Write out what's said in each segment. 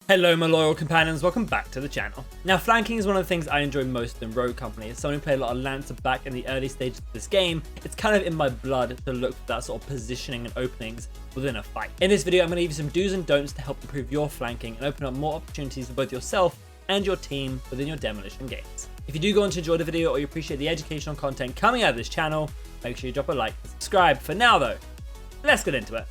Hello my loyal companions, welcome back to the channel. Now flanking is one of the things I enjoy most in Rogue Company. As someone who played a lot of Lancer back in the early stages of this game, it's kind of in my blood to look for that sort of positioning and openings within a fight. In this video I'm going to give you some do's and don'ts to help improve your flanking and open up more opportunities for both yourself and your team within your demolition games. If you do go on to enjoy the video or you appreciate the educational content coming out of this channel, make sure you drop a like and subscribe. For now though, let's get into it.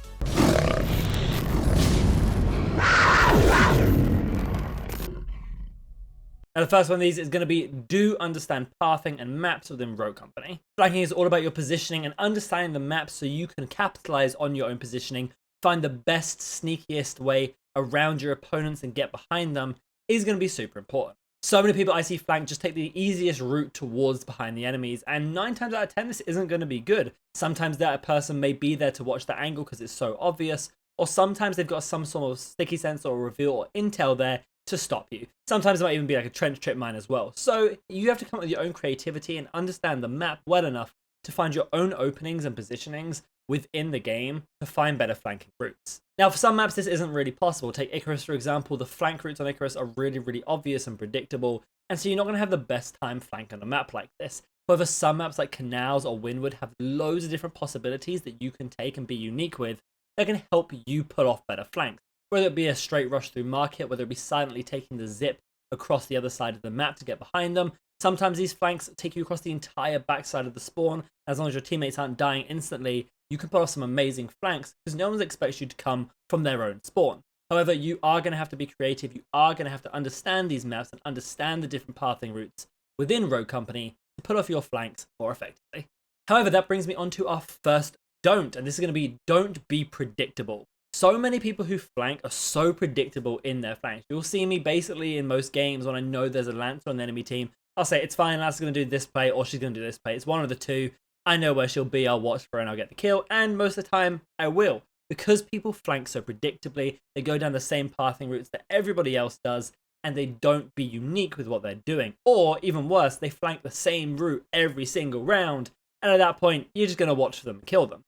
Now the first one of these is going to be do understand pathing and maps within Rogue Company. Flanking is all about your positioning and understanding the maps so you can capitalize on your own positioning, find the best, sneakiest way around your opponents and get behind them is going to be super important. So many people I see flank just take the easiest route towards behind the enemies, and 9 times out of 10 this isn't going to be good. Sometimes that person may be there to watch the angle because it's so obvious, or sometimes they've got some sort of sticky sensor or reveal or intel there to stop you. Sometimes it might even be like a trench trip mine as well. So you have to come up with your own creativity and understand the map well enough to find your own openings and positionings within the game to find better flanking routes. Now for some maps this isn't really possible. Take Icarus for example, the flank routes on Icarus are really obvious and predictable, and so you're not going to have the best time flanking on a map like this. However, some maps like Canals or Windward have loads of different possibilities that you can take and be unique with that can help you pull off better flanks. Whether it be a straight rush through market, whether it be silently taking the zip across the other side of the map to get behind them. Sometimes these flanks take you across the entire backside of the spawn. As long as your teammates aren't dying instantly, you can pull off some amazing flanks because no one expects you to come from their own spawn. However, you are going to have to be creative. You are going to have to understand these maps and understand the different pathing routes within Rogue Company to pull off your flanks more effectively. However, that brings me on to our first don't, and this is going to be don't be predictable. So many people who flank are so predictable in their flanks. You'll see me basically in most games when I know there's a Lancer on the enemy team. I'll say, it's fine, Lancer's going to do this play or she's going to do this play. It's one of the two. I know where she'll be, I'll watch for her and I'll get the kill. And most of the time, I will. Because people flank so predictably, they go down the same pathing routes that everybody else does, and they don't be unique with what they're doing. Or, even worse, they flank the same route every single round, and at that point, you're just going to watch for them and kill them.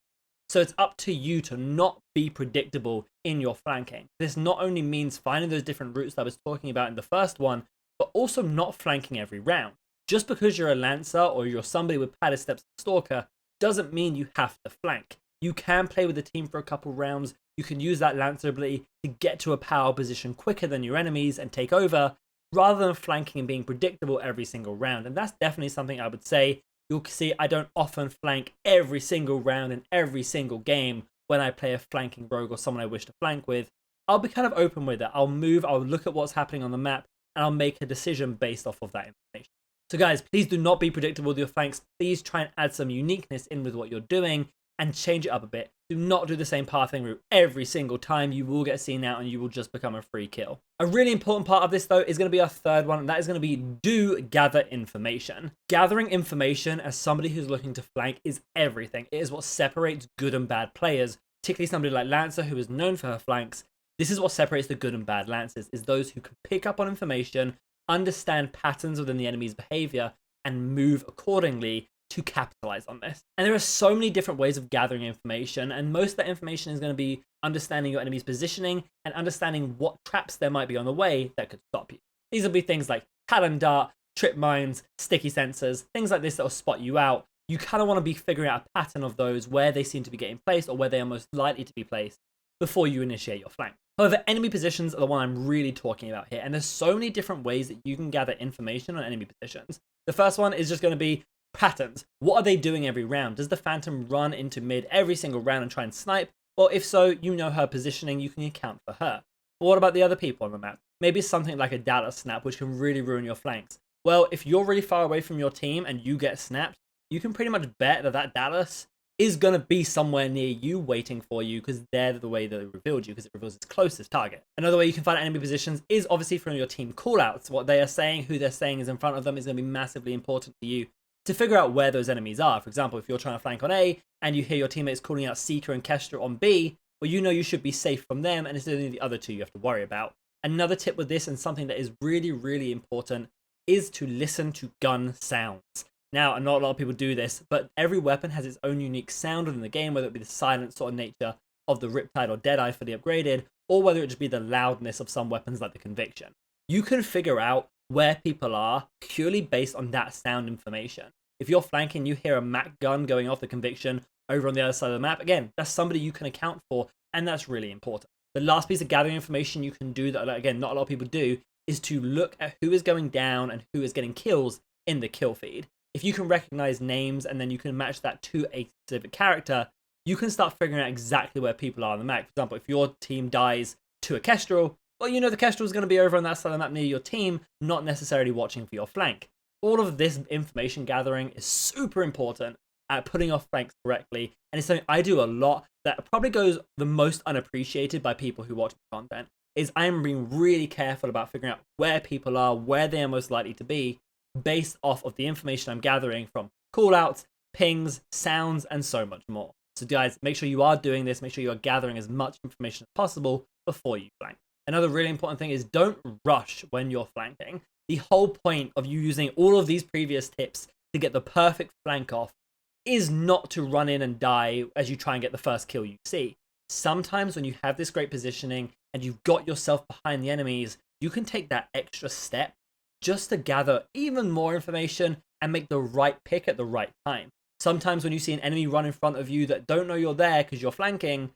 So it's up to you to not be predictable in your flanking. This not only means finding those different routes that I was talking about in the first one, but also not flanking every round. Just because you're a Lancer or you're somebody with padded steps Stalker doesn't mean you have to flank. You can play with the team for a couple rounds. You can use that Lancer ability to get to a power position quicker than your enemies and take over, rather than flanking and being predictable every single round. And that's definitely something I would say. You'll see I don't often flank every single round in every single game when I play a flanking rogue or someone I wish to flank with. I'll be kind of open with it. I'll move, I'll look at what's happening on the map, and I'll make a decision based off of that information. So guys, please do not be predictable with your flanks. Please try and add some uniqueness in with what you're doing and change it up a bit. Do not do the same pathing route every single time. You will get seen out and you will just become a free kill. A really important part of this though is going to be our third one, and that is going to be do gather information. Gathering information as somebody who's looking to flank is everything. It is what separates good and bad players, particularly somebody like Lancer who is known for her flanks. This is what separates the good and bad Lancers, is those who can pick up on information, understand patterns within the enemy's behavior, and move accordingly to capitalize on this. And there are so many different ways of gathering information, and most of that information is going to be understanding your enemy's positioning and understanding what traps there might be on the way that could stop you. These will be things like talon dart, trip mines, sticky sensors, things like this that will spot you out. You kind of want to be figuring out a pattern of those, where they seem to be getting placed or where they are most likely to be placed before you initiate your flank. However, enemy positions are the one I'm really talking about here, and there's so many different ways that you can gather information on enemy positions. The first one is just going to be patterns. What are they doing every round? Does the Phantom run into mid every single round and try and snipe? Well, if so, you know her positioning, you can account for her. But what about the other people on the map? Maybe it's something like a Dallas snap, which can really ruin your flanks. Well, if you're really far away from your team and you get snapped, you can pretty much bet that that Dallas is going to be somewhere near you waiting for you, because they're the way that it revealed you, because it reveals its closest target. Another way you can find enemy positions is obviously from your team callouts. What they are saying, who they're saying is in front of them, is going to be massively important to you to figure out where those enemies are. For example, if you're trying to flank on A and you hear your teammates calling out Seeker and Kestra on B, well, you know you should be safe from them, and it's only the other two you have to worry about. Another tip with this, and something that is really important, is to listen to gun sounds. Now, not a lot of people do this, but every weapon has its own unique sound within the game, whether it be the silent sort of nature of the Riptide or Deadeye fully upgraded, or whether it just be the loudness of some weapons like the Conviction. You can figure out where people are purely based on that sound information. If you're flanking, you hear a Mac gun going off the Conviction over on the other side of the map, again, that's somebody you can account for, and that's really important. The last piece of gathering information you can do that, again, not a lot of people do, is to look at who is going down and who is getting kills in the kill feed. If you can recognize names and then you can match that to a specific character, you can start figuring out exactly where people are on the map. For example, if your team dies to a Kestrel, well, you know the Kestrel is going to be over on that side of the map near your team, not necessarily watching for your flank. All of this information gathering is super important at putting off flanks correctly, and it's something I do a lot that probably goes the most unappreciated by people who watch content, is I'm being really careful about figuring out where people are, where they are most likely to be, based off of the information I'm gathering from callouts, pings, sounds, and so much more. So guys, make sure you are doing this, make sure you are gathering as much information as possible before you flank. Another really important thing is don't rush when you're flanking. The whole point of you using all of these previous tips to get the perfect flank off is not to run in and die as you try and get the first kill you see. Sometimes when you have this great positioning and you've got yourself behind the enemies, you can take that extra step just to gather even more information and make the right pick at the right time. Sometimes when you see an enemy run in front of you that don't know you're there because you're flanking,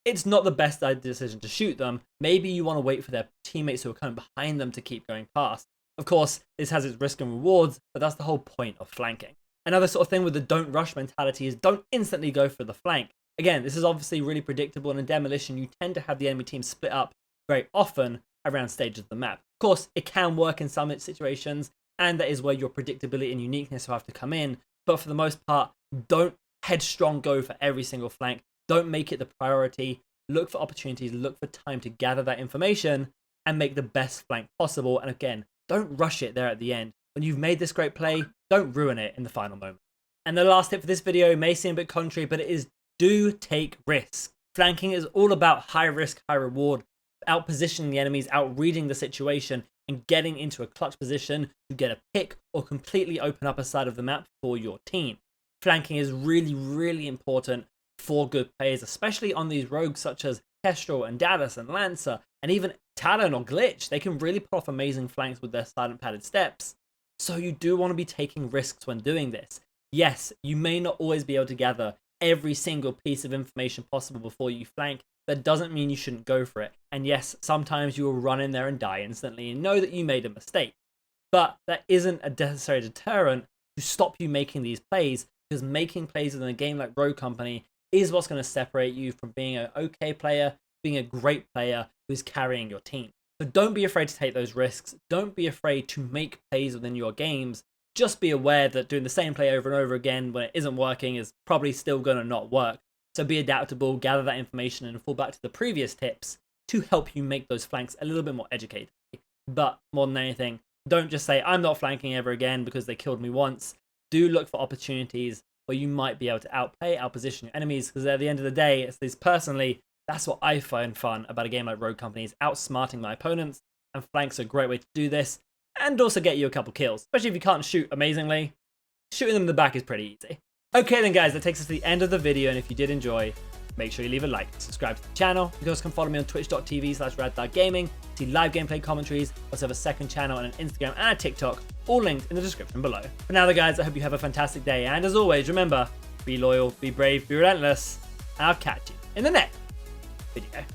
it's not the best decision to shoot them. Maybe you want to wait for their teammates who are coming behind them to keep going past. Of course, this has its risk and rewards, but that's the whole point of flanking. Another sort of thing with the don't rush mentality is don't instantly go for the flank. Again, this is obviously really predictable, and in Demolition, you tend to have the enemy team split up very often around stages of the map. Of course, it can work in some situations, and that is where your predictability and uniqueness will have to come in. But for the most part, don't headstrong go for every single flank. Don't make it the priority. Look for opportunities, look for time to gather that information and make the best flank possible. And again, don't rush it there at the end. When you've made this great play, don't ruin it in the final moment. And the last tip for this video may seem a bit contrary, but it is do take risks. Flanking is all about high risk, high reward, out positioning the enemies, out reading the situation, and getting into a clutch position to get a pick or completely open up a side of the map for your team. Flanking is really, really important for good players, especially on these rogues such as Kestrel and Dadus and Lancer, and even Talon or Glitch. They can really pull off amazing flanks with their silent padded steps. So you do want to be taking risks when doing this. Yes, you may not always be able to gather every single piece of information possible before you flank. That doesn't mean you shouldn't go for it. And yes, sometimes you will run in there and die instantly and know that you made a mistake. But that isn't a necessary deterrent to stop you making these plays, because making plays in a game like Rogue Company is what's going to separate you from being an okay player, being a great player who's carrying your team. So don't be afraid to take those risks. Don't be afraid to make plays within your games. Just be aware that doing the same play over and over again when it isn't working is probably still going to not work. So be adaptable, gather that information, and fall back to the previous tips to help you make those flanks a little bit more educated. But more than anything, don't just say, I'm not flanking ever again because they killed me once. Do look for opportunities where you might be able to outplay, outposition your enemies, because at the end of the day, at least personally, that's what I find fun about a game like Rogue Company, is outsmarting my opponents, and flanks are a great way to do this, and also get you a couple kills, especially if you can't shoot amazingly. Shooting them in the back is pretty easy. Okay then guys, that takes us to the end of the video, and if you did enjoy, make sure you leave a like, subscribe to the channel. You can also follow me on twitch.tv/RADTHARGAMING, see live gameplay commentaries. I also have a second channel and an Instagram and a TikTok, all linked in the description below. For now though guys, I hope you have a fantastic day, and as always, remember, be loyal, be brave, be relentless, and I'll catch you in the next video.